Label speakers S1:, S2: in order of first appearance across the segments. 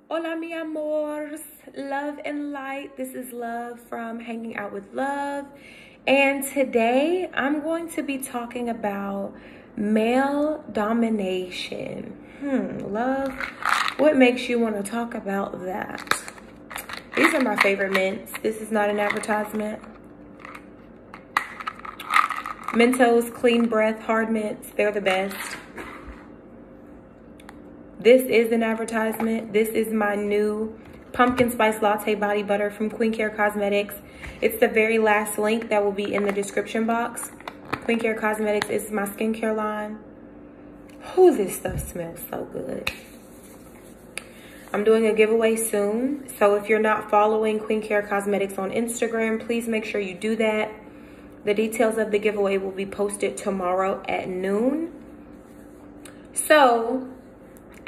S1: Hola mi amors, love and light. This is Love from Hanging Out with Love. And today I'm going to be talking about male domination. Love, what makes you want to talk about that? These are my favorite mints. This is not an advertisement. Mentos Clean Breath Hard Mints, they're the best. This is an advertisement. This is my new pumpkin spice latte body butter from Queen Care Cosmetics. It's the very last link that will be in the description box. Queen Care Cosmetics is my skincare line. Oh, this stuff smells so good. I'm doing a giveaway soon. So if you're not following Queen Care Cosmetics on Instagram, please make sure you do that. The details of the giveaway will be posted tomorrow at noon. So,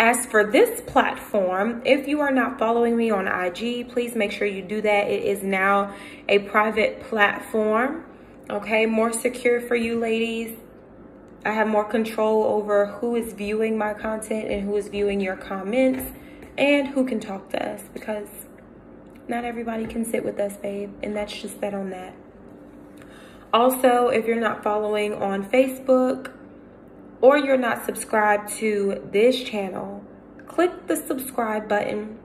S1: as for this platform, if you are not following me on IG, please make sure you do that. It is now a private platform, okay? More secure for you ladies. I have more control over who is viewing my content and who is viewing your comments and who can talk to us, because not everybody can sit with us, babe, and that's just that on that. Also, if you're not following on Facebook, or you're not subscribed to this channel, click the subscribe button,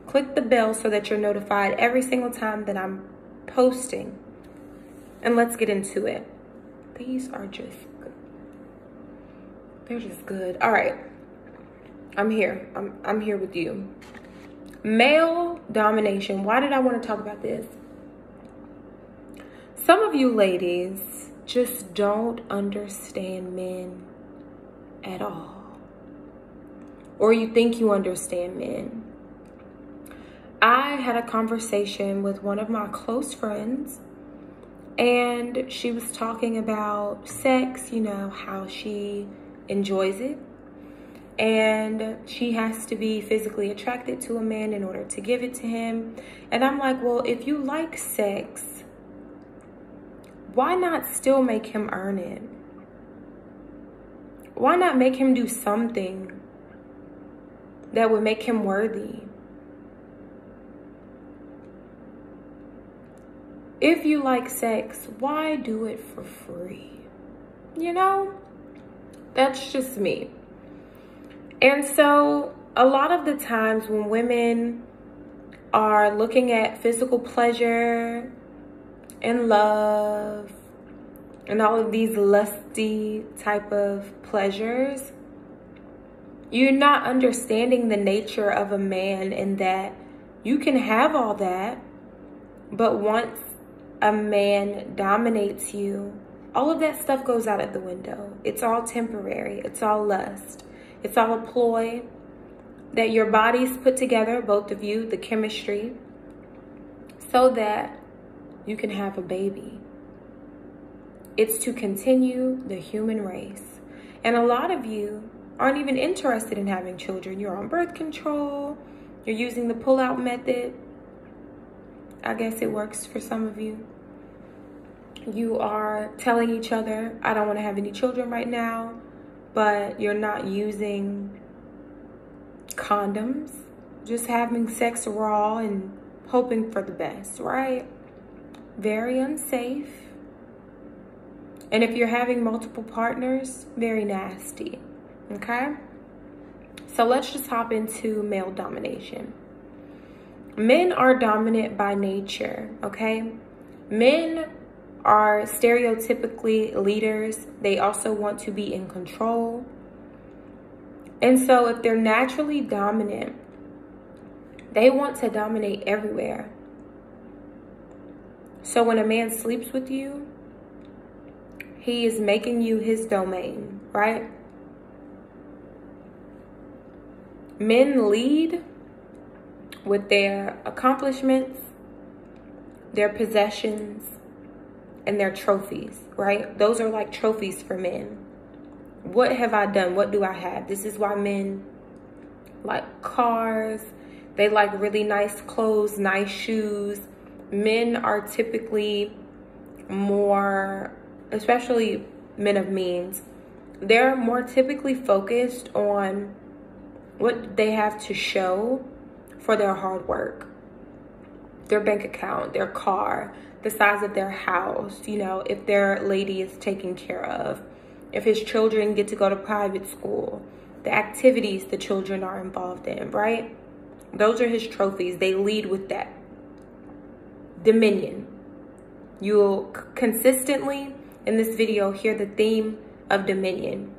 S1: click the bell so that you're notified every single time that I'm posting. And let's get into it. These are just good. They're just good. All right, I'm here. I'm here with you. Male domination. Why did I want to talk about this? Some of you ladies just don't understand men at all, or you think you understand men. I had a conversation with one of my close friends, and she was talking about sex, you know, how she enjoys it, and she has to be physically attracted to a man in order to give it to him. And I'm like, well, if you like sex, why not still make him earn it? Why not make him do something that would make him worthy? If you like sex, why do it for free? You know, that's just me. And so a lot of the times when women are looking at physical pleasure and love and all of these lusty type of pleasures, you're not understanding the nature of a man, in that you can have all that, but once a man dominates you, all of that stuff goes out of the window. It's all temporary. It's all lust. It's all a ploy that your bodies put together, both of you, the chemistry, so that you can have a baby. It's to continue the human race. And a lot of you aren't even interested in having children. You're on birth control. You're using the pull-out method. I guess it works for some of you. You are telling each other, I don't want to have any children right now, but you're not using condoms. Just having sex raw and hoping for the best, right? Very unsafe. And if you're having multiple partners, very nasty, okay? So let's just hop into male domination. Men are dominant by nature, okay? Men are stereotypically leaders. They also want to be in control. And so if they're naturally dominant, they want to dominate everywhere. So when a man sleeps with you, he is making you his domain, right? Men lead with their accomplishments, their possessions, and their trophies, right? Those are like trophies for men. What have I done? What do I have? This is why men like cars. They like really nice clothes, nice shoes. Men are typically more, especially men of means, they're more typically focused on what they have to show for their hard work, their bank account, their car, the size of their house, you know, if their lady is taken care of, if his children get to go to private school, the activities the children are involved in, right? Those are his trophies. They lead with that. Dominion. You'll consistently in this video hear the theme of dominion.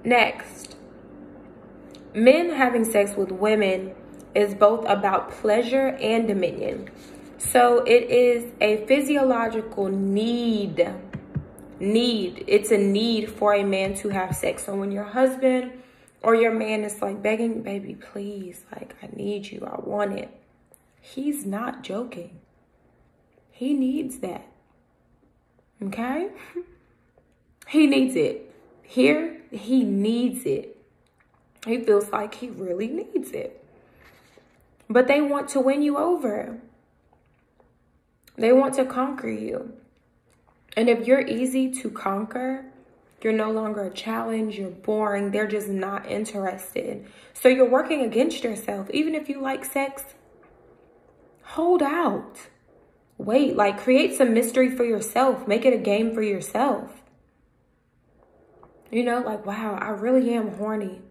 S1: Next, men having sex with women is both about pleasure and dominion. So it is a physiological need. It's a need for a man to have sex. So when your husband or your man is like begging, baby, please, like, I need you, I want it, he's not joking. He needs that. Okay? He needs it. Here, he needs it. He feels like he really needs it. But they want to win you over. They want to conquer you. And if you're easy to conquer, you're no longer a challenge, you're boring, they're just not interested. So you're working against yourself. Even if you like sex, hold out. Wait, like, create some mystery for yourself. Make it a game for yourself. You know, like, wow, I really am horny.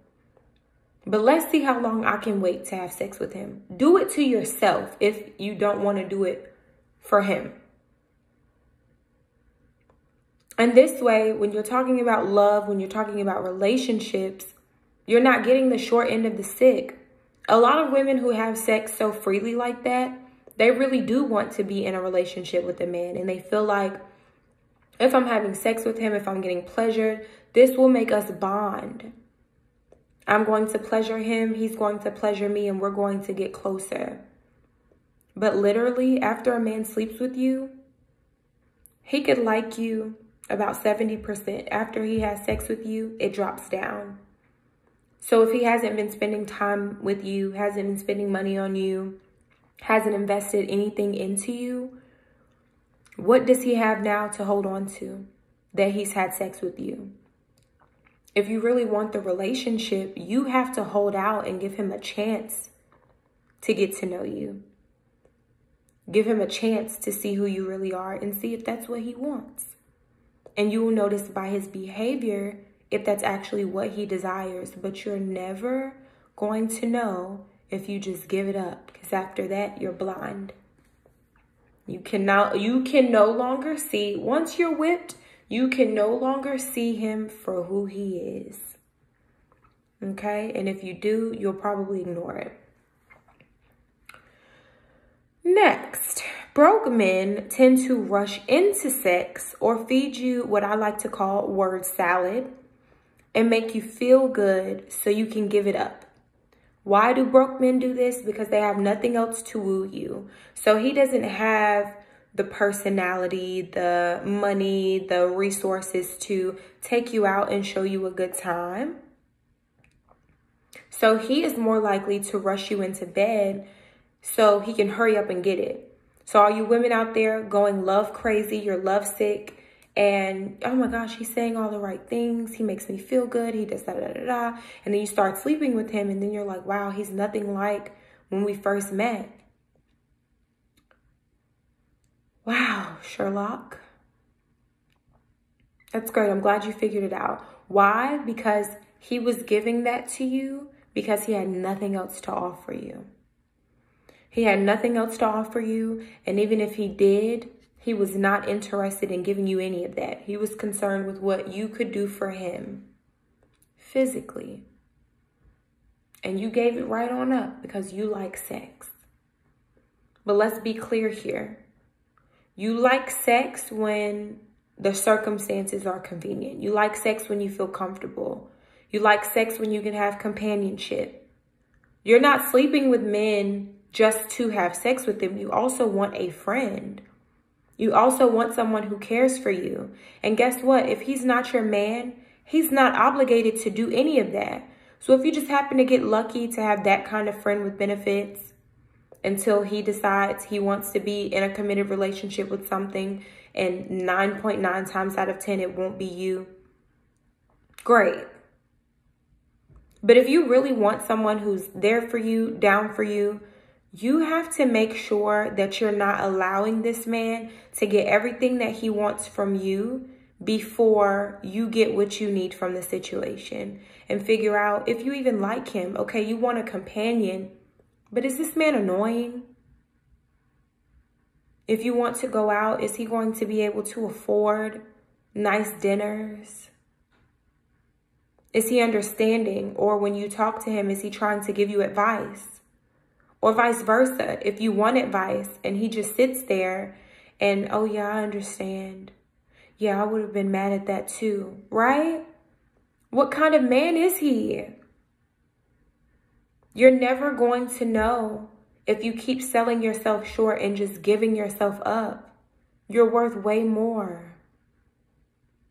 S1: But let's see how long I can wait to have sex with him. Do it to yourself if you don't want to do it for him. And this way, when you're talking about love, when you're talking about relationships, you're not getting the short end of the stick. A lot of women who have sex so freely like that, they really do want to be in a relationship with a man. And they feel like, if I'm having sex with him, if I'm getting pleasured, this will make us bond. I'm going to pleasure him, he's going to pleasure me, and we're going to get closer. But literally, after a man sleeps with you, he could like you about 70%. After he has sex with you, it drops down. So if he hasn't been spending time with you, hasn't been spending money on you, hasn't invested anything into you, what does he have now to hold on to that he's had sex with you? If you really want the relationship, you have to hold out and give him a chance to get to know you. Give him a chance to see who you really are and see if that's what he wants. And you will notice by his behavior if that's actually what he desires. But you're never going to know if you just give it up, because after that, you're blind. You can no longer see, once you're whipped, you can no longer see him for who he is. Okay? And if you do, you'll probably ignore it. Next, broke men tend to rush into sex or feed you what I like to call word salad and make you feel good so you can give it up. Why do broke men do this? Because they have nothing else to woo you. So he doesn't have the personality, the money, the resources to take you out and show you a good time. So he is more likely to rush you into bed so he can hurry up and get it. So all you women out there going love crazy, you're love sick, and oh my gosh, he's saying all the right things. He makes me feel good. He does da da da da. And then you start sleeping with him and then you're like, wow, he's nothing like when we first met. Wow, Sherlock. That's great. I'm glad you figured it out. Why? Because he was giving that to you because he had nothing else to offer you. He had nothing else to offer you. And even if he did, he was not interested in giving you any of that. He was concerned with what you could do for him physically. And you gave it right on up because you like sex. But let's be clear here. You like sex when the circumstances are convenient. You like sex when you feel comfortable. You like sex when you can have companionship. You're not sleeping with men just to have sex with them. You also want a friend. You also want someone who cares for you. And guess what? If he's not your man, he's not obligated to do any of that. So if you just happen to get lucky to have that kind of friend with benefits until he decides he wants to be in a committed relationship with something, and 9.9 times out of 10, it won't be you, great. But if you really want someone who's there for you, down for you, you have to make sure that you're not allowing this man to get everything that he wants from you before you get what you need from the situation, and figure out if you even like him. Okay, you want a companion, but is this man annoying? If you want to go out, is he going to be able to afford nice dinners? Is he understanding? Or when you talk to him, is he trying to give you advice? Or vice versa, if you want advice and he just sits there and, oh yeah, I understand. Yeah, I would have been mad at that too, right? What kind of man is he? You're never going to know if you keep selling yourself short and just giving yourself up. You're worth way more.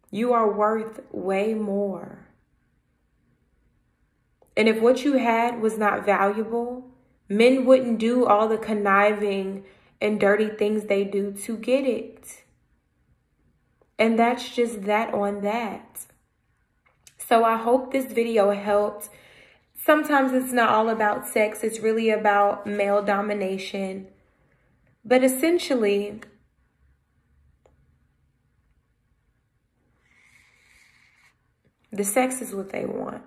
S1: You are worth way more. And if what you had was not valuable, men wouldn't do all the conniving and dirty things they do to get it. And that's just that on that. So I hope this video helped. Sometimes it's not all about sex. It's really about male domination. But essentially, the sex is what they want,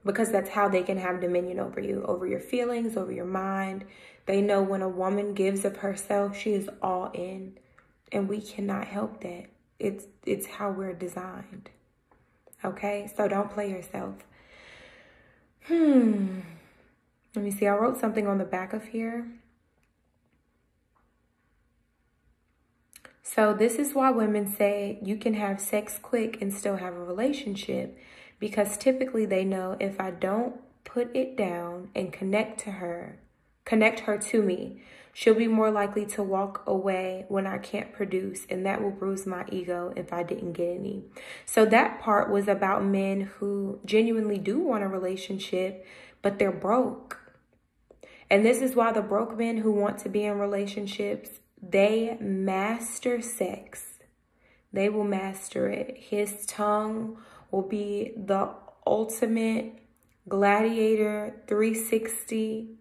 S1: because that's how they can have dominion over you, over your feelings, over your mind. They know when a woman gives of herself, she is all in. And we cannot help that. It's how we're designed. Okay? So don't play yourself. Let me see. I wrote something on the back of here. So this is why women say you can have sex quick and still have a relationship. Because typically they know if I don't put it down and connect her to me, she'll be more likely to walk away when I can't produce, and that will bruise my ego if I didn't get any. So that part was about men who genuinely do want a relationship, but they're broke. And this is why the broke men who want to be in relationships, they master sex. They will master it. His tongue will be the ultimate gladiator 360.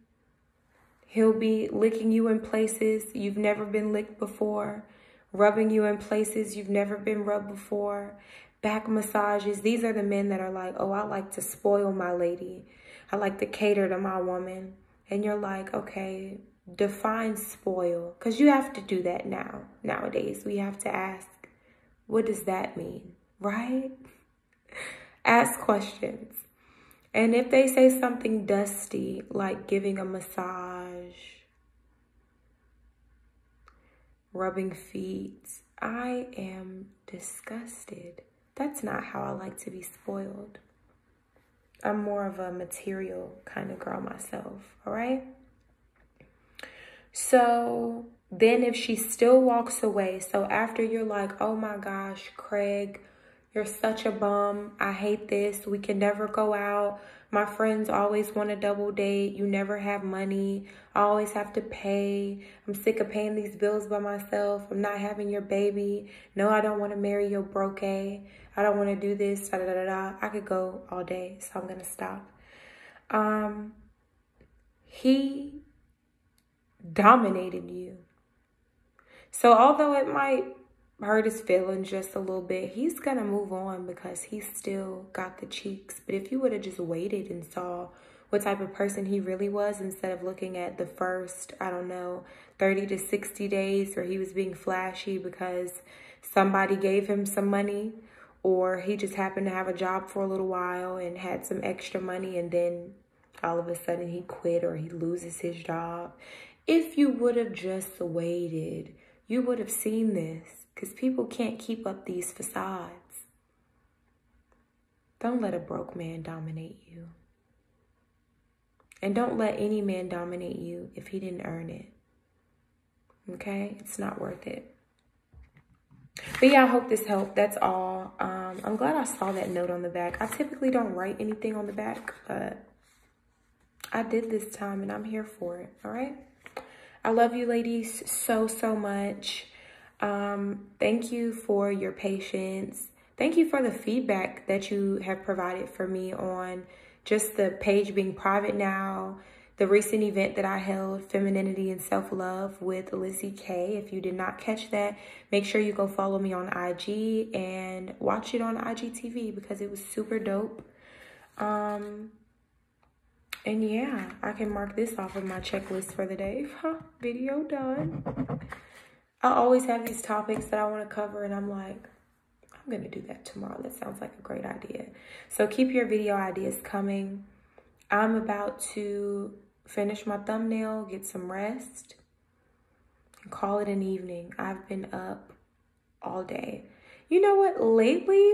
S1: He'll be licking you in places you've never been licked before, rubbing you in places you've never been rubbed before, back massages. These are the men that are like, oh, I like to spoil my lady. I like to cater to my woman. And you're like, okay, define spoil, because you have to do that nowadays. We have to ask, what does that mean, right? Ask questions. And if they say something dusty, like giving a massage, rubbing feet, I am disgusted. That's not how I like to be spoiled. I'm more of a material kind of girl myself, all right? So then if she still walks away, so after you're like, oh my gosh, Craig, you're such a bum. I hate this. We can never go out. My friends always want a double date. You never have money. I always have to pay. I'm sick of paying these bills by myself. I'm not having your baby. No, I don't want to marry your broke. I don't want to do this. Da, da, da, da. I could go all day, so I'm going to stop. He dominated you. So although it might hurt his feelings just a little bit, he's gonna move on because he's still got the cheeks. But if you would have just waited and saw what type of person he really was, instead of looking at the first, I don't know, 30 to 60 days where he was being flashy because somebody gave him some money, or he just happened to have a job for a little while and had some extra money, and then all of a sudden he quit or he loses his job. If you would have just waited, you would have seen this. Because people can't keep up these facades. Don't let a broke man dominate you. And don't let any man dominate you if he didn't earn it. Okay? It's not worth it. But yeah, I hope this helped. That's all. I'm glad I saw that note on the back. I typically don't write anything on the back, but I did this time and I'm here for it. All right? I love you ladies so much. Thank you for your patience. Thank you for the feedback that you have provided for me on just the page being private now, the recent event that I held, Femininity and Self-Love with Lizzie K. If you did not catch that, make sure you go follow me on IG and watch it on IGTV because it was super dope. And yeah, I can mark this off of my checklist for the day. Video done. I always have these topics that I want to cover and I'm like, I'm going to do that tomorrow. That sounds like a great idea. So keep your video ideas coming. I'm about to finish my thumbnail, get some rest, and call it an evening. I've been up all day. You know what? Lately,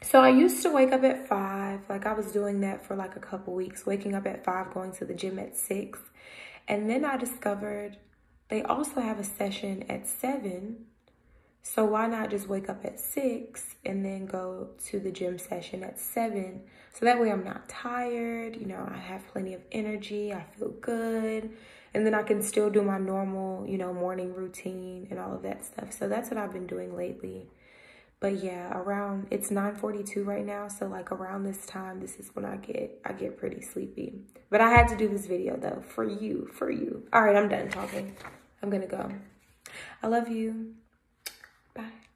S1: so I used to wake up at 5. Like I was doing that for like a couple weeks, waking up at 5, going to the gym at 6. And then I discovered they also have a session at 7. So why not just wake up at 6 and then go to the gym session at 7? So that way I'm not tired, you know, I have plenty of energy, I feel good. And then I can still do my normal, you know, morning routine and all of that stuff. So that's what I've been doing lately. But yeah, it's 9:42 right now. So like around this time, this is when I get pretty sleepy. But I had to do this video though, for you. All right, I'm done talking. I'm gonna go. I love you. Bye.